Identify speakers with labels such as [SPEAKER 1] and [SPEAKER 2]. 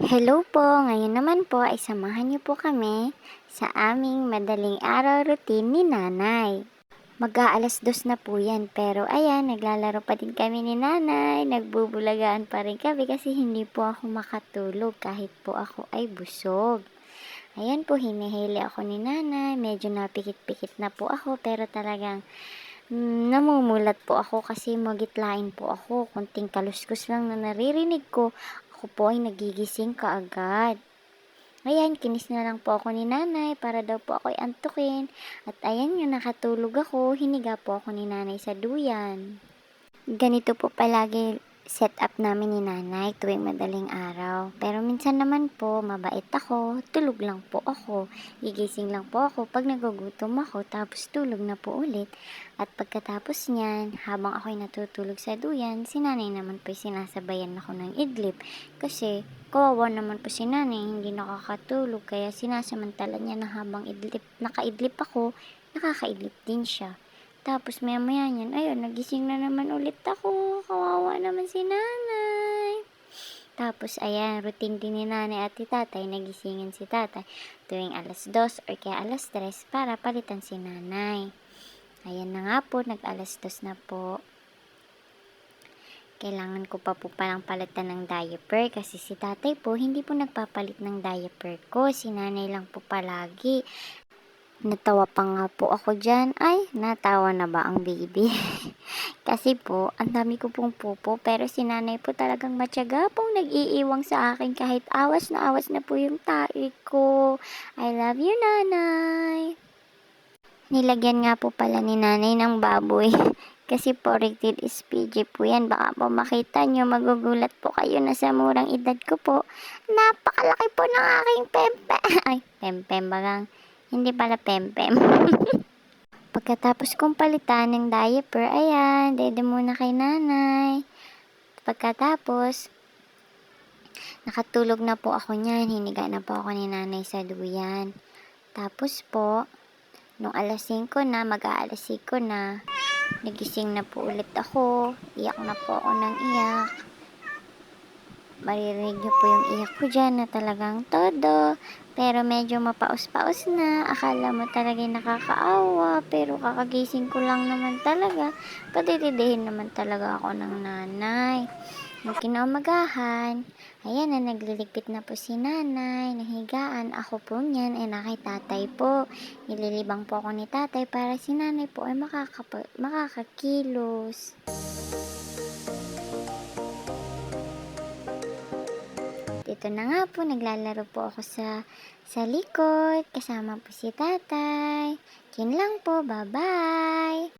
[SPEAKER 1] Hello po, ngayon naman po ay samahan niyo po kami sa aming madaling araw routine ni nanay. Mag-aalas-2 na po yan, pero ayan, naglalaro pa din kami ni nanay, nagbubulagaan pa rin kami kasi hindi po ako makatulog kahit po ako ay busog. Ayan po, hinihili ako ni nanay, medyo napikit-pikit na po ako pero talagang namumulat po ako kasi magitlain po ako, konting kaluskos lang na naririnig ko, ako po ay nagigising kaagad. Ayan, kinis na lang po ako ni nanay para daw po ako'y antukin. At ayan nga, nakatulog ako, hiniga po ako ni nanay sa duyan. Ganito po palagi setup namin ni nanay tuwing madaling araw. Pero minsan naman po, mabait ako, tulog lang po ako. Gigising lang po ako pag nagugutom ako, tapos tulog na po ulit. At pagkatapos niyan, habang ako'y natutulog sa duyan, si nanay naman po sinasabayan ako ng idlip. Kasi kawawa naman po si nanay, hindi nakakatulog. Kaya sinasamantala niya na habang nakaidlip ako, nakakaidlip din siya. Tapos maya-maya niyan, ayun, nagising na naman ulit ako. Kawawa naman si nanay. Tapos ayan, routine din ni nanay at ni tatay, nagisingan si tatay tuwing alas 2 or kaya alas 3 para palitan si nanay. Ayan na nga po, nag-alas 2 na po. Kailangan ko pa po palang palitan ng diaper kasi si tatay po hindi po nagpapalit ng diaper ko. Si nanay lang po palagi. Natawa pa nga po ako dyan. Ay, natawa na ba ang baby? Kasi po, ang dami ko pong pupo, pero si nanay po talagang matyaga pong nag-iiwang sa akin kahit awas na po yung tae ko. I love you, nanay. Nilagyan nga po pala ni nanay ng baboy. Kasi po, rated SPG po yan. Baka po makita nyo, magugulat po kayo na sa murang edad ko po. Napakalaki po ng aking pempe. Ay, pempem bagang. Hindi pala pempem. Pagkatapos kong palitan ng diaper, ayan, dede muna kay nanay. Pagkatapos, nakatulog na po ako niyan. Hiniga na po ako ni nanay sa duyan. Tapos po, nung alas 5 na, mag-aalas 5 na, nagising na po ulit ako. Iyak na po ako ng iyak. Maririnig niyo po yung iyak ko dyan na talagang todo. Pero medyo mapaos-paos na. Akala mo talaga nakakaawa. Pero kakagising ko lang naman talaga. Patitidihin naman talaga ako ng nanay. Nung kinaumagahan, ayan na, nagliligpit na po si nanay. Nahigaan. Ako po niyan ay nakay tatay po. Nililibang po ako ni tatay para si nanay po ay makakakilos. Dito na nga po, naglalaro po ako sa likod. Kasama po si tatay. Yun lang po, bye-bye!